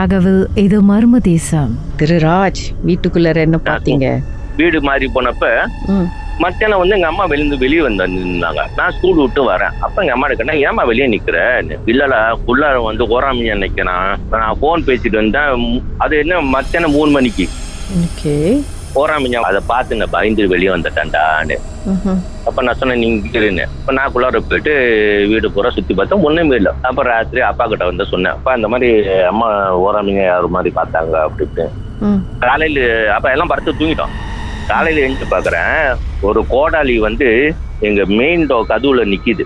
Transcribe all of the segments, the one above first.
தகவல் இது மர்ம தேசம். திரு ராஜ், வீட்டுக்குள்ள என்ன பார்த்தீங்க? வீடு மாறி போனப்ப மத்தியானம் வந்து எங்க அம்மா வெளியே வந்து நின்னாங்க. நான் ஸ்கூல் விட்டு வரேன். அப்ப எங்க அம்மா கேட்டா, ஏமா வெளியே நிக்கிற? இல்லடா உள்ளார வந்து ஓராமையா நிக்கிறான். நான் போன் பேசிட்டு வந்தேன். அது என்ன மத்தியானம் 3 மணிக்கு ஓராமையா அதை பார்த்து நான் பயந்து வெளியே வந்துட்டேன்டான்னு. அப்ப நான் சொன்னேன் நீங்க இருன்னு. இப்ப நான் குள்ளார போயிட்டு வீடு பூரா சுத்தி பார்த்தேன், ஒண்ணுமே இல்லை. அப்ப ராத்திரி அப்பா கிட்ட வந்து சொன்னேன், அப்பா இந்த மாதிரி அம்மா ஓராமைங்க யாரு மாதிரி பார்த்தாங்க அப்படின்ட்டு. காலையில அப்ப எல்லாம் படுத்து தூங்கிட்டோம். காலையில எழுந்து பாக்குறேன், ஒரு கோடாலி வந்து எங்க மெயின் டோர் கதவுல நிக்குது.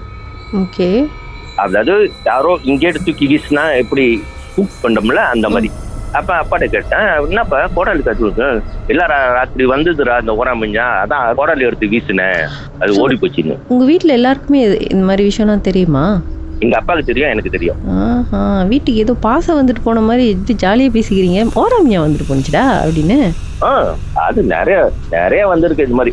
அதாவது யாரோ இங்கே தூக்கி வீசினா எப்படி குக் பண்ணோம்ல அந்த மாதிரி. அப்ப அப்பாட்ட கேட்டேன், என்னப்பா கோடாலி கதவு எல்லாரும் ராத்திரி வந்ததுரா அந்த ஓராமஞ்சா, அதான் கோடாலி எடுத்து வீசினேன், அது ஓடி போச்சுன்னு. உங்க வீட்டுல எல்லாருக்குமே இந்த மாதிரி விஷயம்லாம் தெரியுமா? எங்க அப்பாவுக்கு தெரியும், எனக்கு தெரியும். வீட்டுக்கு ஏதோ பாசம் வந்துட்டு போன மாதிரி ஜாலியா பேசிக்கிறீங்க, ஓராமையா வந்துட்டு போனுச்சுடா அப்படின்னு. அது நிறைய வந்திருக்கு இது மாதிரி.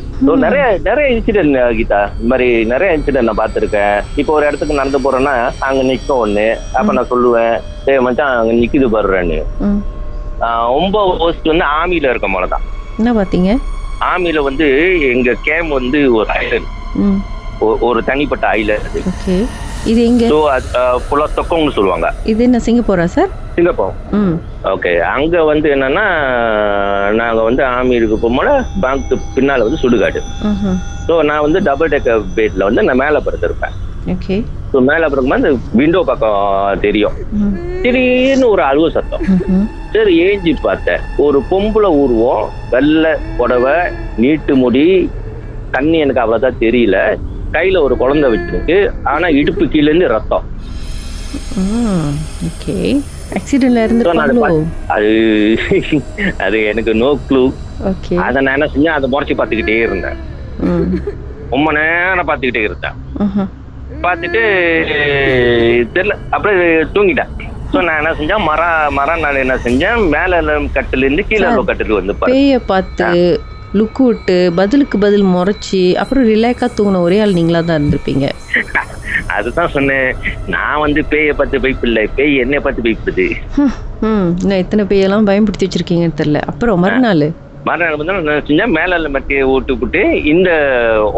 நிறைய இன்சிடென்ட் கீதா, இந்த மாதிரி நிறைய இன்சிடென்ட் நான் பார்த்திருக்கேன். இப்போ ஒரு இடத்துக்கு நடந்து போறேன்னா அங்க நிக்கும் ஒண்ணு. அப்ப நான் சொல்லுவேன், ஏய் மச்சான் அங்க நிக்குது பாருன்னு. ரொம்ப ஹோஸ்ட் வந்து ஆர்மியில இருக்க மாதிரிதான். என்ன பாத்தீங்க? ஆர்மியில வந்து எங்க கேம் வந்து ஒரு ஐலண்ட், ஒரு தனிப்பட்ட ஐலண்ட். இது எங்க? புலத்தொக்கம்னு சொல்லுவாங்க. இது என்ன சிங்கப்பூரா சார்? சிங்கப்பூர். ஓகே. அங்க வந்து என்னன்னா, நாங்க வந்து ஆர்மி இருக்க போகும்போது பேங்க்கு பின்னால வந்து சுடுகாடு. ஸோ நான் வந்து டபுள் டெக்கர் பெட்ல வந்து நான் மேல படுத்திருப்பேன். ஸோ மேல படுக்கும்போது அந்த விண்டோ பக்கம் தெரியும். திடீர்னு ஒரு அழுவ சத்தம். சரி ஏஞ்சி பார்த்தேன், ஒரு பொம்பளை உருவம், வெள்ளை புடவை, நீட்டு முடி, தண்ணி எனக்கு அவ்வளவுதான் தெரியல, கையில ஒரு குழந்தை வச்சிருக்கு, ஆனா இடுப்பு கீழ இருந்து ரத்தம். அது எனக்கு நோ க்ளூ. அத நான் என்ன செஞ்சேன், அதை முறைச்சு பார்த்துக்கிட்டே இருந்தேன். ரொம்ப நேரம் பார்த்துக்கிட்டே இருந்தேன். பார்த்துட்டு தெரியல, அப்படியே தூங்கிட்டேன். ஸோ நான் என்ன செஞ்சேன், மரம் என்ன செஞ்சேன், மேல கட்டுல இருந்து கீழே கட்டுக்கு வந்து பேய பார்த்து லுக்கு விட்டு பதிலுக்கு பதில் முறைச்சி அப்புறம் ரிலாக்ஸா தூங்கின ஒரே ஆள் நீங்களா தான் இருந்திருப்பீங்க. அதுதான் சொன்னேன், நான் வந்து பேயை பார்த்து பயப்பில்லை, பேய் என்னை பார்த்து பயப்படுது. நான் எத்தனை பேயெல்லாம் பயன்படுத்தி வச்சிருக்கீங்கன்னு தெரியல. அப்புறம் மறுநாள் வந்து நான் செஞ்சேன், மேல மெத்தையை விட்டு இந்த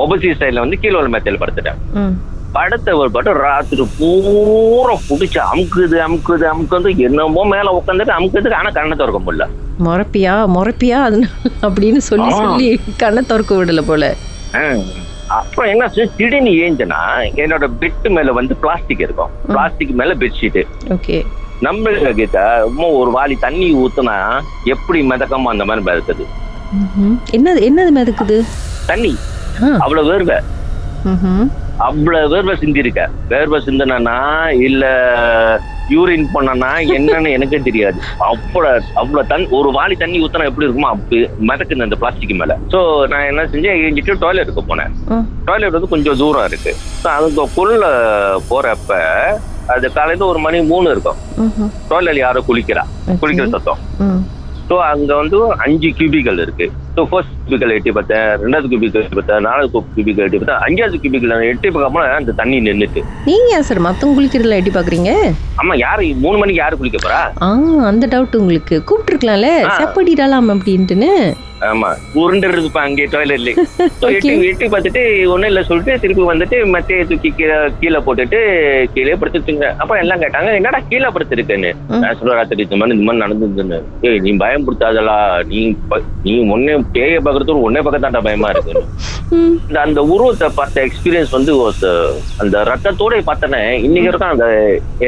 ஒபோசிட் சைட்ல வந்து கீழே உள்ள மெத்தையில படுத்துட்டேன். படத்தை ஒரு படம் ராத்திரி பூரா பிடிச்சி அமுக்குது என்னமோ மேல உட்காந்துட்டு அமுக்குறதுக்கு, ஆனா கண்ணை திறக்க முடியல. முறைப்பியா அதனால அப்படின்னு சொல்லி கண்ணை திறக்க விடல போல. அப்புறம் என்ன திடீர்னு ஏஞ்சனா, என்னோட பெட் மேல வந்து பிளாஸ்டிக் இருக்கும், பிளாஸ்டிக் மேல பெட்ஷீட். நம்ம கிட்ட ஒரு வாளி தண்ணி ஊத்துனா எப்படி மிதக்கமா அந்த மாதிரி மிதக்குது. என்னது மிதக்குது? தண்ணி. அவ்வளவு வேர்வை சிந்திருக்க. வேர்வை சிந்தனா இல்ல யூரின் பண்ணனா என்னன்னு எனக்கே தெரியாது. அவ்வளவு ஒரு வாளி தண்ணி ஊத்தினா எப்படி இருக்குமோ அப்படி மிதக்குது அந்த பிளாஸ்டிக் மேல. சோ நான் என்ன செஞ்சேன், எங்கிட்ட டாய்லெட்டுக்கு போனேன். டாய்லெட் வந்து கொஞ்சம் தூரம் இருக்கு. அதுக்குள்ள போறப்ப அது காலையில 1 மணி 3 இருக்கும். டாய்லெட் யாரோ குளிக்கிற சத்தம். ஸோ அங்க வந்து 5 கியூபிக்கல் இருக்கு. ஸோ ஃபர்ஸ்ட் கியூபிக்கல் எட்டி பார்த்தேன், 2வது கியூபிக்கல் எட்டி பார்த்தேன், 4வது கியூபிக்கல் எட்டி பார்த்தேன், 5வது கியூபிக்கல் எட்டி பார்க்காம அந்த தண்ணி நின்றுட்டு. நீங்க ஏன் சார் மத்தவங்க குளிக்கிறதுல எட்டி பாக்குறீங்க? ஆமா, யாரு 3 மணிக்கு யாரு குளிக்க போறா? அந்த டவுட் உங்களுக்கு. கூப்பிட்டுருக்கலாம்ல செப்படிடலாம் அப்படின்ட்டுன்னு. ஆமா, உருண்டுருப்பா அங்கே டாய்லெட்ல. எட்டி பார்த்துட்டு ஒன்னும் இல்ல சொல்லிட்டு திருப்பி வந்துட்டு மெத்தையை தூக்கி கீழே போட்டுட்டு கீழே படுத்துச்சுங்க. அப்புறம் எல்லாம் கேட்டாங்க, என்னடா கீழே படுத்துருக்குன்னு. நான் சொல்ல ராத்திரி இந்த மாதிரி நடந்துருந்துன்னு. ஏய் நீ பயம் கொடுத்தாதலா, நீ ஒன்னே பேய பாக்குறதுக்கு ஒன்னே பக்கத்தாண்டா பயமா இருக்கு. அந்த உருவத்தை பார்த்த எக்ஸ்பீரியன்ஸ் வந்து அந்த ரத்தத்தோட பார்த்தனே இன்னைக்கு இருக்கும் அந்த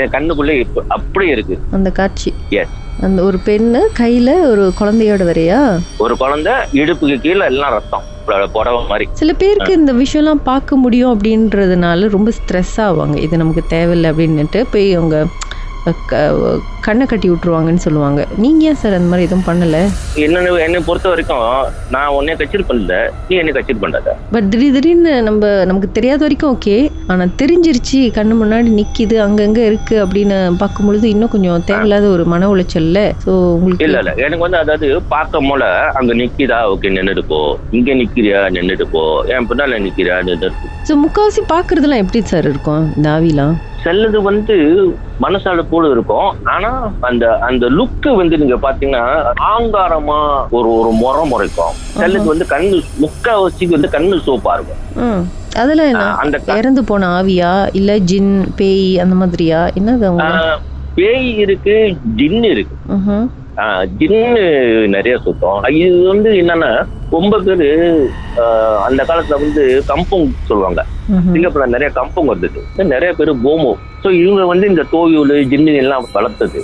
என் கண்ணுக்குள்ளே அப்படியே இருக்கு அந்த காட்சி. எஸ், அந்த ஒரு பெண்ணு கையில ஒரு குழந்தையோட வரையா, ஒரு குழந்தை இடுப்புக்கு கீழே எல்லாம் ரத்தம் புடவை மாதிரி. சில பேருக்கு இந்த விஷயம்லாம் பார்க்க முடியும் அப்படின்றதுனால ரொம்ப ஸ்ட்ரெஸ் ஆவாங்க. இது நமக்கு தேவையில்லை அப்படின்னுட்டு போய் அவங்க கண்ணை கட்டி விட்டுருவாங்கன்னு சொல்லுவாங்க. நீங்க ஏன் சார் அந்த மாதிரி எதுவும் பண்ணல? என்னை பொறுத்த வரைக்கும் நான் உன்னை கச்சேரி பண்ணல, நீ என்ன கச்சேரி பண்ணாத. பட் திடீர்னு நமக்கு தெரியாத வரைக்கும் ஓகே, ஆனா தெரிஞ்சிருச்சு கண்ணு முன்னாடி நிக்குது அங்கங்க இருக்கு அப்படின்னு பார்க்கும் பொழுது இன்னும் கொஞ்சம் தேவையில்லாத ஒரு மன உளைச்சல்ல. ஸோ உங்களுக்கு இல்ல எனக்கு வந்து அதாவது பார்க்கும் போல அங்க நிக்கிதா, ஓகே நின்றுட்டு போ, இங்க நிக்கிறியா நின்றுட்டு போ, என் பின்னால நிக்கிறியா நின்றுட்டு. ஸோ முக்கால்வாசி பாக்குறதுலாம் எப்படி சார் இருக்கும் இந்த ஆவிலாம்? சிலது வந்து மனசால போல இருக்கும். ஆனா அந்த அந்த லுக்கு வந்து நீங்க பாத்தீங்கன்னா ஆங்காரமா ஒரு ஒரு முறைக்கும். சிலது வந்து கண்ணு முக்காவாசிக்கு வந்து கண்ணு சோப்பா இருக்கும். அதுல என்ன இறந்து போன ஆவியா இல்ல ஜின் பேய் அந்த மாதிரியா என்னது? பேய் இருக்கு, ஜின் இருக்கு. ஜின்னு நிறைய சுத்தம். இது வந்து என்னன்னா ரொம்ப பேரு அந்த காலத்துல வந்து கம்பங் சொல்லுவாங்க. சிங்கப்பூர்ல நிறைய கம்பங் வந்தது, நிறைய பேரு போமோ. ஸோ இவங்க வந்து இந்த தோயூல் ஜின்னு எல்லாம் வளர்த்தது.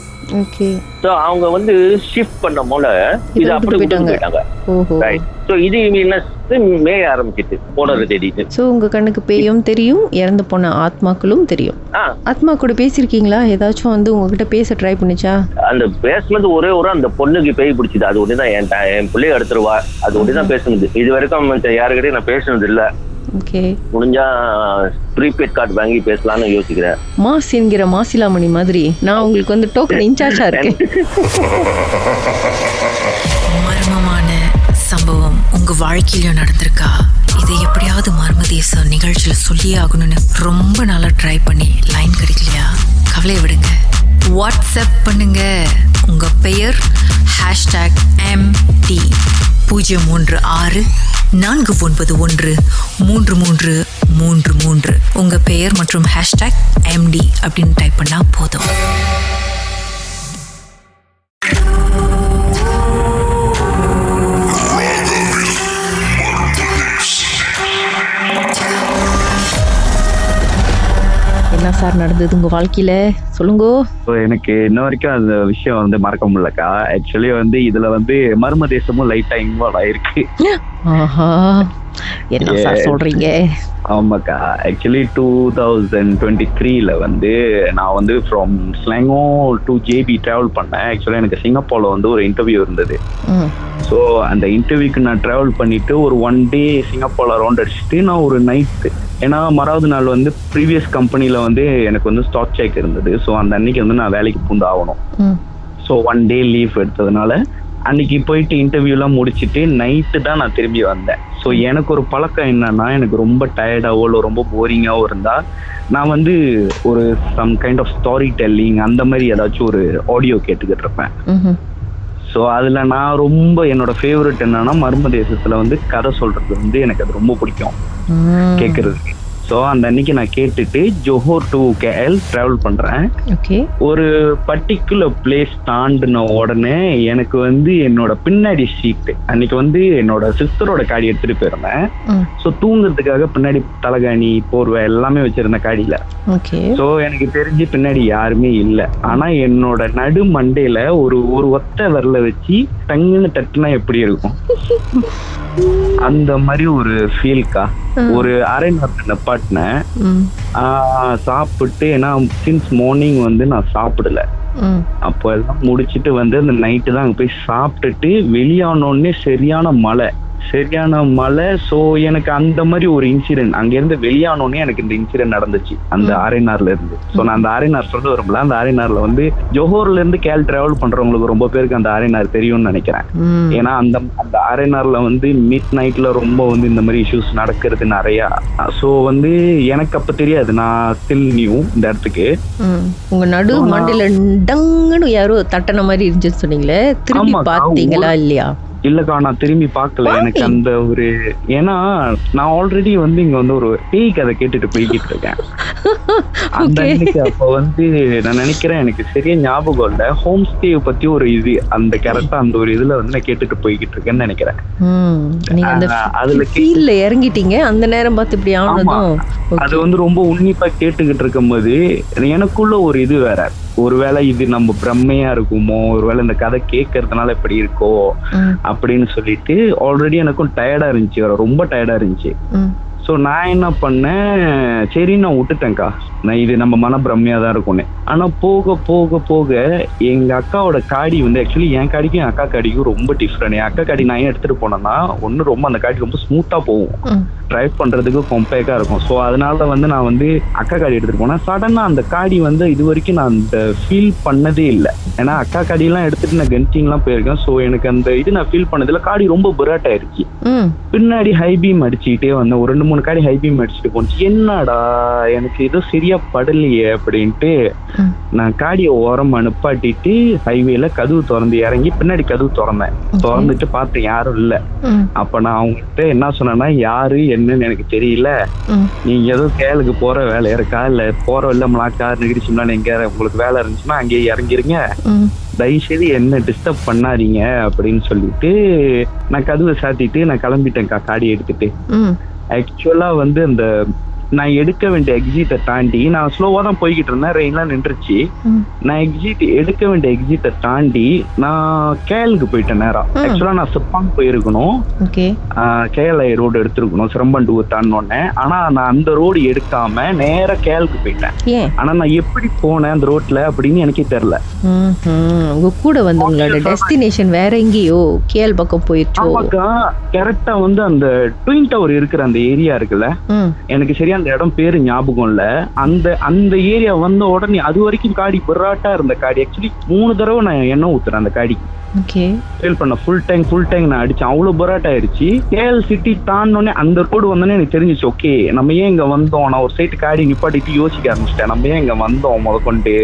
ஸோ அவங்க வந்து ஷிஃப்ட் பண்ண போல இது அப்படி போயிட்டாங்க. ஸோ இது மேய ஆரம்பிச்சிட்டு போனது தெரியுது. ஸோ உங்க கண்ணுக்கு பேயும் தெரியும், இறந்து போன ஆத்மாக்களும் தெரியும். ஆத்மா கூட பேசிருக்கீங்களா? ஏதாச்சும் வந்து உங்ககிட்ட பேச ட்ரை பண்ணிச்சா? அந்த பேசுனது ஒரே ஒரு அந்த பொண்ணுக்கு பேய் பிடிச்சது. அது ஒண்ணுதான் என் பிள்ளைய எடுத்துருவா. அது ஒண்ணுதான் பேசுனது. இது வரைக்கும் யாருக்கிட்டையும் நான் பேசுனது இல்ல. முடிஞ்சா ப்ரீபெய்ட் கார்டு வாங்கி பேசலாம்னு யோசிக்கிறேன். மாஸ் என்கிற மாசிலாமணி மாதிரி நான் உங்களுக்கு வந்து டோக்கன் இன்சார்ஜா இருக்கேன். மர்மமான சம்பவம் உங்க வாழ்க்கையில நடந்திருக்கா? இதை எப்படியாவது மர்மதேச நிகழ்ச்சியில சொல்லியே ஆகணும்னு ரொம்ப நாளா ட்ரை பண்ணி லைன் கிடைக்கலையா? கவலை விடுங்க, வாட்ஸ்அப் பண்ணுங்க. உங்க பெயர் #MD 036 491 3333. உங்க பெயர் மற்றும் #MD அப்படின்னு டைப் பண்ணா போதும். என்ன சார் நடந்தது உங்க வாழ்க்கையில சொல்லுங்க. எனக்கு இன்ன வரைக்கும் அந்த விஷயம் வந்து மறக்க முடியலக்கா. ஆக்சுவலி வந்து இதுல வந்து மர்ம தேசமும் லைட்டா இன்வால்வ் ஆயிருக்கு. என்ன சார் சொல்றீங்க? ஆமாக்கா, ஆக்சுவலி 2023 வந்து நான் வந்து ஃப்ரம் ஸ்லாங்கோ டு JB டிராவல் பண்ணேன். ஆக்சுவலி எனக்கு சிங்கப்பூர்ல வந்து ஒரு இன்டர்வியூ இருந்தது. ஸோ அந்த இன்டர்வியூக்கு நான் டிராவல் பண்ணிட்டு ஒரு 1 டே சிங்கப்பூர்ல ரவுண்ட் அடிச்சுட்டு நான் ஒரு நைட்டு, ஏன்னா மறாவது நாள் வந்து ப்ரீவியஸ் கம்பெனில வந்து எனக்கு வந்து ஸ்டாக் செக் இருந்தது. ஸோ அந்த அன்னைக்கு வந்து நான் வேலைக்கு பூந்து ஆகணும். ஸோ 1 டே லீவ் எடுத்ததுனால அன்னைக்கு போயிட்டு இன்டர்வியூலாம் முடிச்சுட்டு நைட்டு தான் நான் திரும்பி வந்தேன். ஸோ எனக்கு ஒரு பழக்கம் என்னன்னா, எனக்கு ரொம்ப டயர்டாவோ இல்லை ரொம்ப போரிங்காவோ இருந்தால் நான் வந்து ஒரு some kind of story telling அந்த மாதிரி ஏதாச்சும் ஒரு ஆடியோ கேட்டுக்கிட்டு இருப்பேன். ஸோ அதில் நான் ரொம்ப என்னோட ஃபேவரட் என்னன்னா மர்ம தேசத்தில் வந்து கதை சொல்றது வந்து எனக்கு அது ரொம்ப பிடிக்கும் கேட்கறதுக்கு. ஸோ அந்த அன்னைக்கு நான் கேட்டுட்டு ஜோஹோர் டு KL டிராவல் பண்றேன். ஒரு பர்டிகுலர் பிளேஸ் தாண்டின உடனே எனக்கு வந்து என்னோட பின்னாடி சீட்டு, அன்னைக்கு வந்து என்னோட சிஸ்டரோட காடி எடுத்துட்டு போயிருந்தேன். ஸோ தூங்குறதுக்காக பின்னாடி தலகாணி போர்வை எல்லாமே வச்சிருந்த காடியில. ஸோ எனக்கு தெரிஞ்சு பின்னாடி யாருமே இல்லை. ஆனா என்னோட நடு மண்டையில ஒரு ஒத்த விரல வச்சு டங்குன்னு தட்டுனா எப்படி இருக்கும் அந்த மாதிரி ஒரு ஃபீல்கா. ஒரு அரை நேரத்துல நிப்பாட்டினேன், சாப்பிட்டு. ஏன்னா சின்ஸ் மார்னிங் வந்து நான் சாப்பிடல. அப்போ எல்லாம் முடிச்சுட்டு வந்து அந்த நைட்டு தான் அங்க போய் சாப்பிட்டுட்டு வெளியானோடனே சரியான மழை. ஸோ எனக்கு அந்த மாதிரி ஒரு இன்சிடென்ட் அங்கிருந்து வெளியானோடனே எனக்கு இந்த இன்சிடென்ட் நடந்துச்சு அந்த ஆர்என்ஆர்ல இருந்து. ஸோ நான் அந்த ஆர்என்ஆர் சொல்ல வரும்ல, அந்த ஆர்என்ஆர்ல வந்து ஜோஹோர்ல இருந்து KL டிராவல் பண்றவங்களுக்கு ரொம்ப பேருக்கு அந்த ஆர்என்ஆர் தெரியும்னு நினைக்கிறேன். ஏன்னா அந்த ஆர்என்ஆர்ல வந்து மிட் நைட்ல ரொம்ப வந்து இந்த மாதிரி இஷ்யூஸ் நடக்கிறது நிறைய. ஸோ வந்து எனக்கு அப்ப தெரியாது, நான் ஸ்டில் நியூ இந்த இடத்துக்கு. உங்க நடு மண்டையில டங்குன்னு யாரோ தட்டன மாதிரி இருந்துச்சு சொன்னீங்களே, திரும்பி பாத்தீங்களா இல்லையா? இல்லக்கா, நான் திரும்பி பார்க்கல. எனக்கு அந்த ஒரு, ஏன்னா நான் ஆல்ரெடி வந்து இங்க வந்து ஒரு பேய் கதை கேட்டுட்டு போய்கிட்டு இருக்கேன் அந்த அன்னைக்கு. அப்ப வந்து நான் நினைக்கிறேன், எனக்கு சரியா ஞாபகம் இல்ல, ஹோம் ஸ்டே பத்தி ஒரு இது அந்த கரெக்டா அந்த ஒரு இதுல வந்து நான் கேட்டுட்டு போய்கிட்டு இருக்கேன்னு நினைக்கிறேன். அதுல ஃபீல்ல இறங்கிட்டீங்க அந்த நேரம் பார்த்து இப்படி ஆனதும் அது வந்து ரொம்ப உன்னிப்பா கேட்டுக்கிட்டு இருக்கும் போது எனக்குள்ள ஒரு இது வேற, ஒருவேளை இது நம்ம பிரம்மையா இருக்குமோ, ஒருவேளை இந்த கதை கேட்கறதுனால இப்படி இருக்கோ அப்படின்னு சொல்லிட்டு ஆல்ரெடி எனக்கும் டயர்டா இருந்துச்சு, ரொம்ப டயர்டா இருந்துச்சு. ஸோ நான் என்ன பண்ணேன், சரி நான் விட்டுட்டேன்க்கா, நான் இது நம்ம மன பிரம்மையா தான் இருக்கும்னு. ஆனா போக போக போக எங்க அக்காவோட காடி வந்து ஆக்சுவலி என் காடிக்கும் என் அக்கா காடிக்கும் ரொம்ப டிஃப்ரெண்ட். என் அக்கா காடி நான் ஏன் எடுத்துட்டு போனேன்னா, ஒண்ணு ரொம்ப அந்த காடி ரொம்ப ஸ்மூத்தா போகும். டிரைவ் பண்றதுக்கு கொம்பேக்கா இருக்கும். ஸோ அதனால வந்து நான் வந்து அக்கா காடி எடுத்துட்டு போனேன். சடனா அந்த காடி வந்து இது வரைக்கும் நான் அந்த ஃபீல் பண்ணதே இல்லை. ஏன்னா அக்கா காடியெல்லாம் எடுத்துட்டு நான் கென்டிங்லாம் போயிருக்கேன். ஸோ எனக்கு அந்த இது நான் ஃபீல் பண்ணதில்ல. காடி ரொம்ப பிராட் ஆயிருச்சு. பின்னாடி ஹை பீம் அடிச்சுக்கிட்டே வந்தேன். ஒரு 2-3 காடி ஹை பீம் அடிச்சுட்டு போச்சு. என்னடா எனக்கு எதுவும் சரியா படலையே அப்படின்ட்டு நான் காடியை ஓரமா அனுப்பாட்டிட்டு ஹைவேல கதவு திறந்து இறங்கி பின்னாடி கதவு திறந்துட்டு பார்த்தேன் யாரும் இல்ல. அப்ப நான் அவங்ககிட்ட என்ன சொன்னேன்னா, யாரு என்னன்னு எனக்கு தெரியல, நீங்க ஏதோ கேளுக்கு போற வேலை இருக்கா இல்ல போற இல்ல கார் நிகழ்ச்சினா எங்க உங்களுக்கு வேலை இருந்துச்சுன்னா அங்கேயே இறங்கிருங்க, தயவுசெய்து என்ன டிஸ்டர்ப் பண்ணாதீங்க அப்படின்னு சொல்லிட்டு நான் கதவை சாத்திட்டு நான் கிளம்பிட்டேன்க்கா காடி எடுத்துட்டு. ஆக்சுவலா வந்து அந்த நான் எடுக்க வேண்டிய எக்ஸிட்டை தாண்டி நான் ஸ்லோவா தான் போய்கிட்டு இருந்தேன். ரெயின்லாம் நின்றுச்சு. நான் எடுக்க வேண்டிய எக்ஸிட்டை தாண்டி நான் கேலுக்கு போயிட்டேன் நேரா. ஆக்சுவலா நான் செப்பாங் போயிருக்கணும், கேஎல்ஐ ரோடு எடுத்திருக்கணும் சிரம்பன் டூ தாண்டோன்னே. ஆனா நான் அந்த ரோடு எடுக்காம நேரா கேலுக்கு போயிட்டேன். ஆனா நான் எப்படி போனேன் அந்த ரோட்ல அப்படின்னு எனக்கே தெரியல. உங்க கூட வந்து உங்களோட டெஸ்டினேஷன் வேற எங்கேயோ கேல் பக்கம் போயிடுச்சு. கரெக்டா வந்து அந்த ட்வின் டவர் இருக்கிற அந்த ஏரியா இருக்குல்ல, எனக்கு சரியா அந்த இடம் பேரு ஞாபகம் இல்ல. அந்த ஏரியா வந்த உடனே அது வரைக்கும் காடி பிராட்டா இருந்த காடி ஆக்சுவலி 3 தடவை நான் எண்ணெய் ஊத்துறேன் அந்த காடிக்கு. ஃபீல் பண்ண ஃபுல் டேங்க் நான் அடிச்சேன். அவ்வளவு பராட் ஆயிருச்சு. கேஎல் சிட்டி தாண்டோடனே அந்த ரோடு வந்தோடனே எனக்கு தெரிஞ்சிச்சு, ஓகே நம்ம ஏன் இங்க வந்தோம். நான் ஒரு சைட்டு காடி நிப்பாட்டிட்டு யோசிக்க ஆரம்பிச்சிட்டேன், நம்ம ஏன் இங்க வந்தோம் முதற்கொண்டு,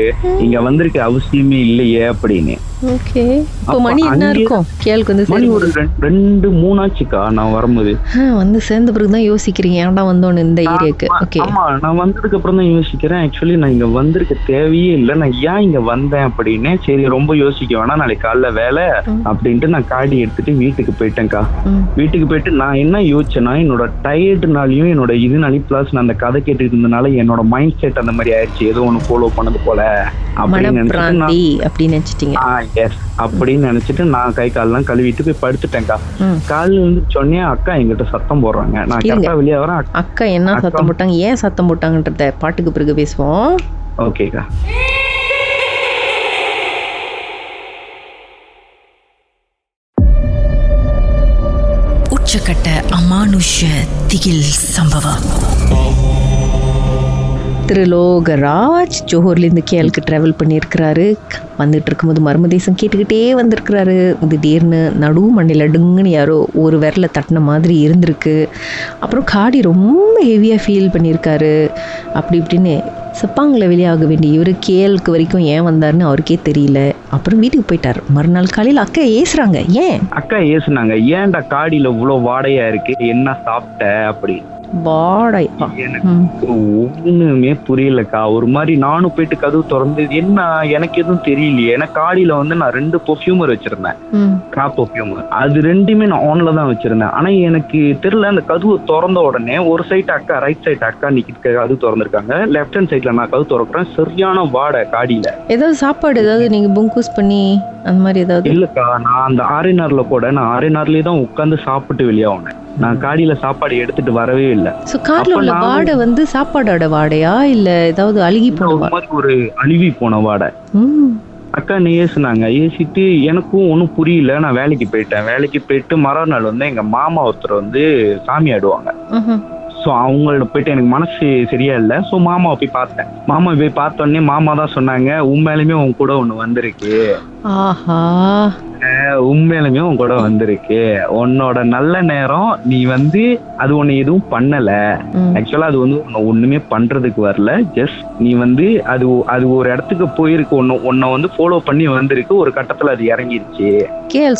இங்க வந்திருக்க அவசியமே இல்லையே அப்படின்னு. மணி என்ன இருக்கும் கேளுக்கு வந்து? மணி ஒரு 2-3 ஆச்சுக்கா நான் வரும்போது. வந்து சேர்ந்த பிறகுதான் யோசிக்கிறீங்க ஏன்டா வந்தோன்னு இந்த ஏரியாக்கு. ஆமா, நான் வந்ததுக்கு அப்புறம் தான் யோசிக்கிறேன், ஆக்சுவலி நான் இங்க வந்திருக்க தேவையே இல்லை, நான் ஏன் இங்க வந்தேன் அப்படின்னு. சரி ரொம்ப யோசிக்க வேணாம், நாளைக்கு காலைல வேலை அப்படின்ட்டு நான் காடி எடுத்துட்டு வீட்டுக்கு போயிட்டேன்க்கா. வீட்டுக்கு போயிட்டு நான் என்ன யோசிச்சேன்னா, என்னோட டயர்டுனாலையும் என்னோட இதுனாலையும் பிளஸ் நான் அந்த கதை கேட்டுட்டு இருந்தனால என்னோட மைண்ட் செட் அந்த மாதிரி ஆயிடுச்சு, ஏதோ ஒண்ணு ஃபாலோ பண்ணது போல அப்படின்னு நினைச்சிட்டு நான் கை காலெல்லாம் கழுவிட்டு போய் படுத்துட்டேன்க்கா. காலையில வந்து சொன்னேன் அக்கா எங்கிட்ட சத்தம் போடுறாங்க. நான் கரெக்டா வெளியே வரேன். அக்கா என்ன சத்தம் போட்டாங்க, ஏன் சத்தம் போட்டாங்கன்றத பாட்டுக்கு பிறகு பேசுவோம். ஓகேக்கா. உச்சக்கட்ட அமானுஷ திகில் சம்பவம். திரு லோகராஜ் ஜோஹர்லேருந்து கேலுக்கு ட்ராவல் பண்ணியிருக்கிறாரு. வந்துட்டு இருக்கும்போது மர்மதேசம் கேட்டுக்கிட்டே வந்திருக்கிறாரு. திடீர்னு நடு மண்ணில் அடுங்குன்னு யாரோ ஒரு விரல தட்டின மாதிரி இருந்திருக்கு. அப்புறம் காடி ரொம்ப ஹெவியாக ஃபீல் பண்ணியிருக்காரு. அப்படி இப்படின்னு செப்பாங்கில் வெளியாக வேண்டிய இவர் கேலுக்கு வரைக்கும் ஏன் வந்தாருன்னு அவருக்கே தெரியல. அப்புறம் வீட்டுக்கு போயிட்டார். மறுநாள் காலையில் அக்கா ஏசுறாங்க. அக்கா ஏசுனாங்க, ஏன்டா காடியில் இவ்வளோ வாடையா இருக்கு, என்ன சாப்பிட்ட அப்படி. எனக்கு ஒண்ணுமே புரியலக்கா. ஒரு மாதிரி நானும் போயிட்டு கதவு திறந்து என்ன எனக்கு எதுவும் தெரியலையே. ஏன்னா காடியில வந்து நான் 2 பெர்ஃப்யூமர் வச்சிருந்தேன், கிராப் பெர்ஃப்யூமர். அது 2மே நான் ஆன்ல தான் வச்சிருந்தேன். ஆனா எனக்கு தெரியல, அந்த கதவு திறந்த உடனே ஒரு சைட் அக்கா, ரைட் சைட் அக்கா நிக்கிட்டு கதவு திறந்திருக்காங்க, லெஃப்ட் ஹேண்ட் சைட்ல நான் கதவு திறக்கிறேன். சரியான வாடை காடியில. ஏதாவது சாப்பாடு ஏதாவது நீங்க புங்கூஸ் பண்ணி அந்த மாதிரி ஏதாவது? இல்லக்கா, நான் அந்த ஆர்என்ஆர்ல கூட நான் ஆர்என்ஆர்லயே தான் உட்காந்து சாப்பிட்டு வெளியாகுனேன். நான் காடியில சாப்பாடு எடுத்துட்டு வரவே இல்லை. சோ கார்ல உள்ள வாடை வந்து சாப்பாடோட வாடையா இல்ல ஏதாவது அழுகி போன மாதிரி ஒரு அழுவி போன வாடை. அக்கா ஏசுனாங்க. ஏசிட்டு எனக்கும் ஒன்றும் புரியல. நான் வேலைக்கு போயிட்டு மறுநாள் வந்து எங்க மாமா ஒருத்தர் வந்து சாமி ஆடுவாங்க. ஸோ அவங்கள்ட்ட போயிட்டு எனக்கு மனசு சரியா இல்லை. ஸோ மாமாவை போய் பார்த்தேன். மாமா போய் பார்த்தோன்னே மாமா தான் சொன்னாங்க, உண்மையிலுமே உன் கூட ஒன்று வந்திருக்கு, உண்மையிலுமே உன் கூட வந்திருக்கு, உன்னோட நல்ல நேரம், நீ வந்து அது ஒண்ணு எதுவும் பண்ணல. ஆக்சுவலா அது வந்து ஒண்ணுமே பண்றதுக்கு வரல, ஜஸ்ட் நீ வந்து அது ஒரு இடத்துக்கு போயிருக்கு, உன்னை வந்து ஃபாலோ பண்ணி வந்திருக்கு, ஒரு கட்டத்துல அது இறங்கிருச்சு,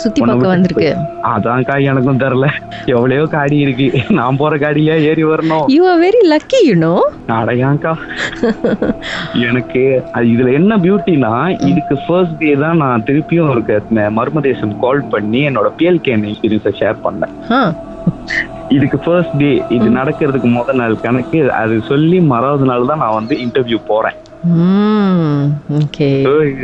சுத்தி பார்க்க வந்திருக்கு. அதான்க்கா எனக்கும் தெரியல, எவ்வளவோ காடி இருக்கு, நான் போற காடியா ஏறி வரணும். You are very lucky you know. அடையாக்கா எனக்கு இதுல என்ன பியூட்டினா, இதுக்கு ஃபர்ஸ்ட் டே தான் நான் திருப்பியும் ஒரு மர்மதேசம் கால் பண்ணி என்னோட PLK எக்ஸ்பீரியன்ஸை ஷேர் பண்ணேன். இதுக்கு ஃபர்ஸ்ட் டே, இது நடக்கிறதுக்கு முதல் நாள் கணக்கு அது சொல்லி மறாவது நாள் தான் நான் வந்து இன்டர்வியூ போறேன்.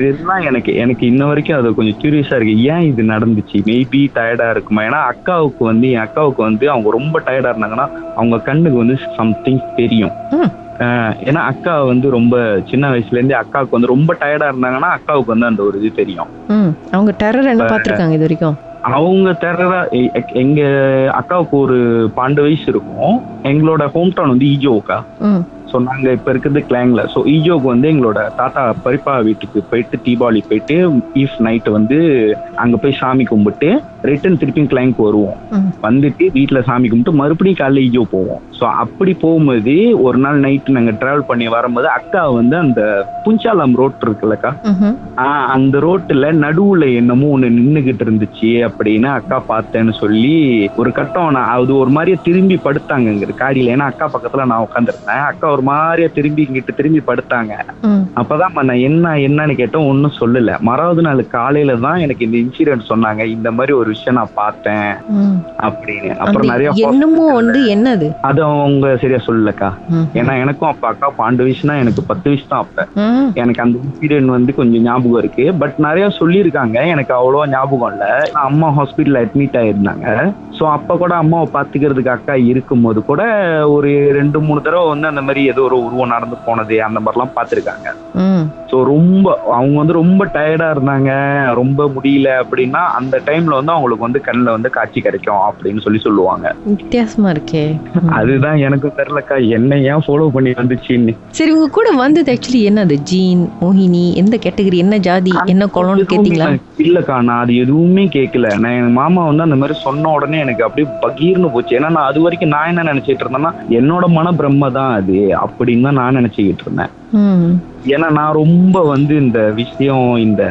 இதுதான் எனக்கு இன்ன வரைக்கும் அது கொஞ்சம் கியூரியஸா இருக்கு, ஏன் இது நடந்துச்சு. மேபி டயர்டா இருக்குமா. ஏன்னா என் அக்காவுக்கு வந்து அவங்க ரொம்ப டயர்டா இருந்தாங்கன்னா அவங்க கண்ணுக்கு வந்து சம்திங் தெரியும். ஏன்னா அக்கா வந்து ரொம்ப சின்ன வயசுல இருந்தே அக்காவுக்கு வந்து ரொம்ப டயர்டா இருந்தாங்கன்னா அக்காவுக்கு வந்து அந்த ஒரு இது தெரியும். அவங்க டெரர் என்ன பாத்துருக்காங்க இது வரைக்கும்? அவங்க டெரரா எங்க அக்காவுக்கு ஒரு 12 வயசு இருக்கும். எங்களோட ஹோம் டவுன் வந்து ஈஜோக்கா. ஸோ நாங்கள் இப்போ இருக்கிறது கிளாங்ல. ஸோ ஈஜோக்கு வந்து எங்களோட தாத்தா பரிப்பா வீட்டுக்கு போயிட்டு தீபாவளி போயிட்டு ஈவ் நைட்டு வந்து அங்கே போய் சாமி கும்பிட்டு ரிட்டர்ன் திருப்பியும் கிளாங்க்கு வருவோம். வந்துட்டு வீட்டில் சாமி கும்பிட்டு மறுபடியும் காலையில் ஈஜோ போவோம். ஸோ அப்படி போகும்போது ஒரு நாள் நைட்டு நாங்கள் ட்ராவல் பண்ணி வரும்போது அக்கா வந்து அந்த புஞ்சாலம் ரோட் இருக்குல்லக்கா, அந்த ரோட்டில் நடுவில் என்னமோ ஒன்று நின்றுகிட்டு இருந்துச்சு அப்படின்னு அக்கா பார்த்தேன்னு சொல்லி ஒரு கட்டம் அது ஒரு மாதிரியே திரும்பி படுத்தாங்க காடியில். ஏன்னா அக்கா பக்கத்தில் நான் உட்காந்துருந்தேன். அக்கா ஒரு மாதிரியா திரும்பி படுத்தாங்க. அப்பதான் நான் என்னன்னு கேட்டோம், ஒன்னும் சொல்லல. மறாவது நாள் காலையில தான் எனக்கு இந்த இன்சிடென்ட் சொன்னாங்க, இந்த மாதிரி ஒரு விஷயம் நான் பார்த்தேன் அப்படின்னு. அப்புறம் நிறைய என்னமோ வந்து என்னது அது அவங்க சரியா சொல்லலக்கா. ஏன்னா எனக்கும் அப்ப அக்கா 12 வயசுனா எனக்கு 10 வயசு தான். அப்ப எனக்கு அந்த இன்சிடென்ட் வந்து கொஞ்சம் ஞாபகம் இருக்கு. பட் நிறைய சொல்லியிருக்காங்க, எனக்கு அவ்வளவா ஞாபகம் இல்ல. அம்மா ஹாஸ்பிட்டல் அட்மிட் ஆயிருந்தாங்க. ஸோ அப்ப கூட அம்மாவை பாத்துக்கிறதுக்கு அக்கா இருக்கும்போது கூட ஒரு 2-3 தடவை வந்து அந்த மாதிரி ஏதோ ஒரு உருவம் நடந்து போனது அந்த மாதிரிலாம் பார்த்துருக்காங்க. ஸோ ரொம்ப அவங்க வந்து ரொம்ப டயர்டா இருந்தாங்க, ரொம்ப முடியல அப்படின்னா அந்த டைம்ல வந்து அவங்களுக்கு வந்து கண்ணில் வந்து காட்சி கிடைக்கும் அப்படின்னு சொல்லுவாங்க. வித்தியாசமா இருக்கே. அதுதான் எனக்கு தெரியலக்கா, என்ன ஏன் ஃபாலோ பண்ணி வந்துச்சுன்னு. சரி, உங்க கூட வந்தது ஆக்சுவலி என்னது? ஜீன், மோகினி, எந்த கேட்டகரி, என்ன ஜாதி, என்ன குளம்னு கேட்டீங்களா? இல்லக்கா, நான் அது எதுவுமே கேட்கல. நான் எங்க மாமா வந்து அந்த மாதிரி சொன்ன உடனே எனக்கு அப்படியே பகீர்னு போச்சு. ஏன்னா நான் அது வரைக்கும் நான் என்ன நினைச்சிட்டு இருந்தேன்னா என்னோட மன பிரம்ம தான் அது அப்படின்னு தான் நான் நினைச்சுக்கிட்டு இருந்தேன். ஏன்னா நான் ரொம்ப வந்து இந்த விஷயம் இந்த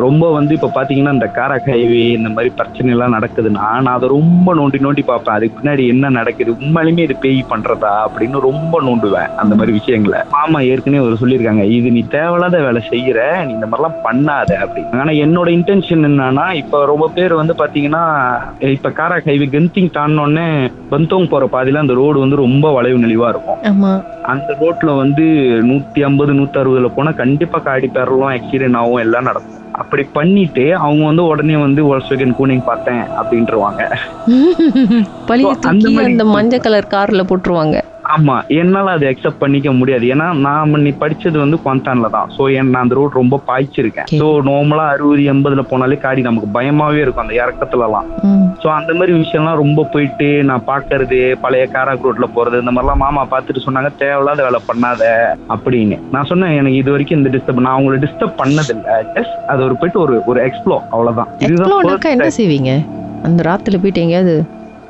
ரொம்ப வந்து இப்ப பாத்தீங்கன்னா இந்த காரக் ஹைவே இந்த மாதிரி பிரச்சனை எல்லாம் நடக்குதுன்னா நான் அதை ரொம்ப நோண்டி பார்ப்பேன். அதுக்கு பின்னாடி என்ன நடக்குது, உண்மையிலுமே இது பேய் பண்றதா அப்படின்னு ரொம்ப நோண்டுவேன் அந்த மாதிரி விஷயங்களை. மாமா ஏற்கனவே ஒரு சொல்லியிருக்காங்க, இது நீ தேவையில்லாத வேலை செய்யற, நீ இந்த மாதிரிலாம் பண்ணாத அப்படின்னு. ஆனா என்னோட இன்டென்ஷன் என்னன்னா, இப்ப ரொம்ப பேர் வந்து பாத்தீங்கன்னா இப்ப காரக் ஹைவே கென்திங் தாண்டோன்னே பந்தோங் போற பாதியில அந்த ரோடு வந்து ரொம்ப வளைவு நெளிவா இருக்கும். அந்த ரோட்ல வந்து 150-160 போனா கண்டிப்பா காடி பேரலாம், ஆக்சிடென்ட் ஆகும், எல்லாம் நடக்கும். அப்படி பண்ணிட்டு அவங்க வந்து உடனே வந்து வோல்க்ஸ்வேகன் கூனிங் பார்த்தேன் அப்படின்றவாங்க. அந்த மஞ்சள் கலர் கார்ல போட்டுருவாங்க. ஆமா, என்னால அதை அக்செப்ட் பண்ணிக்க முடியாது. ஏன்னா நான் நீ படிச்சது வந்து குவாந்தான்ல தான். ஸோ நான் அந்த ரோட் ரொம்ப பாய்ச்சிருக்கேன். ஸோ நார்மலா 60-80 போனாலே காடி நமக்கு பயமாவே இருக்கும் அந்த இறக்கத்துல எல்லாம். ஸோ அந்த மாதிரி விஷயம்லாம் ரொம்ப போயிட்டு நான் பாக்குறது, பழைய காராக் ரோட்ல போறது, இந்த மாதிரிலாம் மாமா பார்த்துட்டு சொன்னாங்க தேவையில்லாத வேலை பண்ணாத அப்படின்னு. நான் சொன்னேன், எனக்கு இது வரைக்கும் இந்த டிஸ்டர்ப் நான் அவங்களை டிஸ்டர்ப் பண்ணதில்லை. ஜஸ்ட் அது ஒரு போயிட்டு ஒரு எக்ஸ்ப்ளோர், அவ்வளவுதான். இதுதான் என்ன செய்வீங்க அந்த ராத்துல போயிட்டு எங்கேயாவது?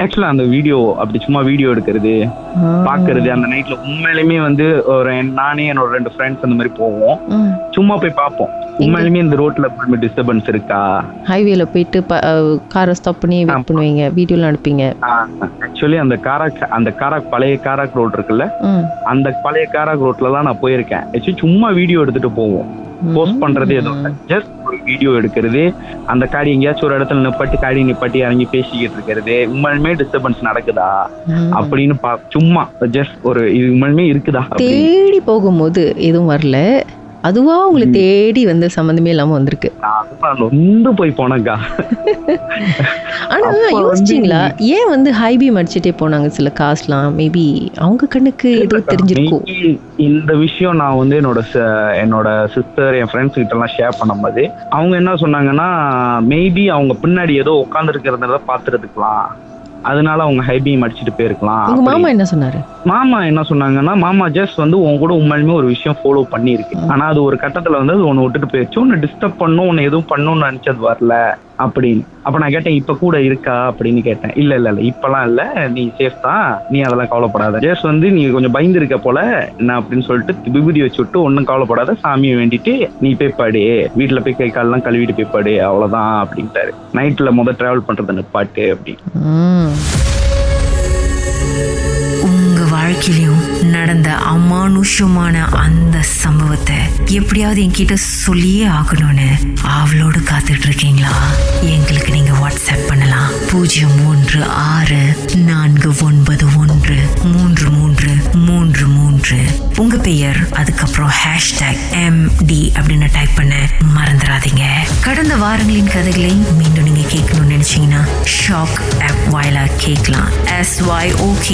ஆக்சுவலா அந்த வீடியோ அப்படி சும்மா வீடியோ எடுக்கிறது, பாக்குறது. அந்த நைட்ல உண்மையிலுமே வந்து நானே என்னோட 2 ஃப்ரெண்ட்ஸ் அந்த மாதிரி போவோம், சும்மா போய் பார்ப்போம் உண்மையிலுமே இந்த ரோட்ல டிஸ்டர்பன்ஸ் இருக்கா. ஹைவேல போயிட்டு காரை ஸ்டாப் பண்ணி வெயிட் பண்ணுவீங்க, வீடியோலாம் எடுப்பீங்க. ஆக்சுவலி அந்த காராக் பழைய காராக் ரோட் இருக்குல்ல, அந்த பழைய காராக் ரோட்ல தான் நான் போயிருக்கேன். ஆக்சுவலி சும்மா வீடியோ எடுத்துட்டு போவோம், போஸ்ட் பண்றது எதுவும் ஜஸ்ட் ஒரு வீடியோ எடுக்கிறது. அந்த காடி எங்கேயாச்சும் ஒரு இடத்துல நிப்பாட்டி இறங்கி பேசிக்கிட்டு இருக்கிறது, உண்மையுமே டிஸ்டர்பன்ஸ் நடக்குதா அப்படின்னு சும்மா ஜஸ்ட் ஒரு இது உண்மையுமே இருக்குதா. தேடி போகும்போது எதுவும் வரல, அதுவா உங்களை தேடி வந்து சம்பந்தமே இல்லாம வந்திருக்கு. ரொம்ப போய் போனக்கா. ஆனா யோசிச்சிங்களா, ஏன் வந்து ஹைபீம் அடிச்சுட்டே போனாங்க சில காசுலாம்? மேபி அவங்க கண்ணுக்கு ஏதோ தெரிஞ்சிருக்கும். இந்த விஷயம் நான் வந்து என்னோட சிஸ்டர், என் ஃப்ரெண்ட்ஸ் கிட்ட எல்லாம் ஷேர் பண்ணும்போது அவங்க என்ன சொன்னாங்கன்னா, மேபி அவங்க பின்னாடி ஏதோ உட்கார்ந்து இருக்கிறத பாத்துறதுக்கலாம், அதனால அவங்க ஹைபீம் அடிச்சுட்டு போயிருக்கலாம். மாமா என்ன சொன்னாரு? மாமா என்ன சொன்னாங்கன்னா, மாமா ஜஸ்ட் வந்து உன் கூட உண்மையுமே ஒரு விஷயம் ஃபாலோ பண்ணிருக்கு, ஆனா அது ஒரு கட்டத்துல வந்து அது உன்னை விட்டுட்டு போயிடுச்சு, உன்னை டிஸ்டர்ப் பண்ணும், உன்னை எதுவும் பண்ணணும்னு நினைச்சது வரல அப்படின்னு. அப்ப நான் கேட்டேன், இப்ப கூட இருக்கா அப்படின்னு கேட்டேன். இல்ல இப்பெல்லாம் இல்ல, நீ சேஃப் தான், நீ அதெல்லாம் கவலைப்படாத, ஜஸ்ட் வந்து நீ கொஞ்சம் பயந்து இருக்க போல என்ன அப்படின்னு சொல்லிட்டு விபூதி வச்சு விட்டு, ஒன்னும் கவலைப்படாத, சாமியை வேண்டிட்டு நீ போய் பாடு, வீட்டுல போய் கை காலெல்லாம் கழுவிட்டு போய் பாடு, அவ்வளவுதான் அப்படின்ட்டாரு. நைட்ல டிராவல் பண்றது நிப்பாட்டு அப்படின்னு. உங்க வாழ்க்கையிலும் நடந்த அமானுஷமான அந்த சம்பவத்தை எப்படியாவது என்கிட்ட சொல்லியே ஆகணும்னு அவளோடு காத்துட்டு இருக்கீங்களா? எங்களுக்கு நீங்க வாட்ஸ்அப் பண்ணலாம் 03649133333. உங்க பெயர், அதுக்கப்புறம் #MD அப்படின்னு டைப் பண்ண மறந்துடாதீங்க. கடந்த வாரங்களின் கதைகளை மீண்டும் நீங்க கேட்கணும்னு நினைச்சீங்கன்னா ஷாக் ஆப் வாயிலா கேட்கலாம். SYOK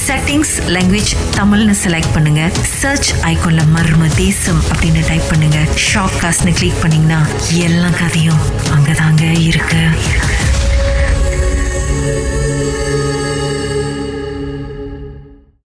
செட்டிங்ஸ் லாங்குவேஜ் தமிழ்னு செலக்ட் பண்ணுங்க. சர்ச் ஐகான்ல மர்ம தேசம் அப்படின்னு டைப் பண்ணுங்க. ஷாக் காஸ்ட்னு கிளிக் பண்ணீங்கன்னா எல்லா கதையும் அங்கதாங்க இருக்கு.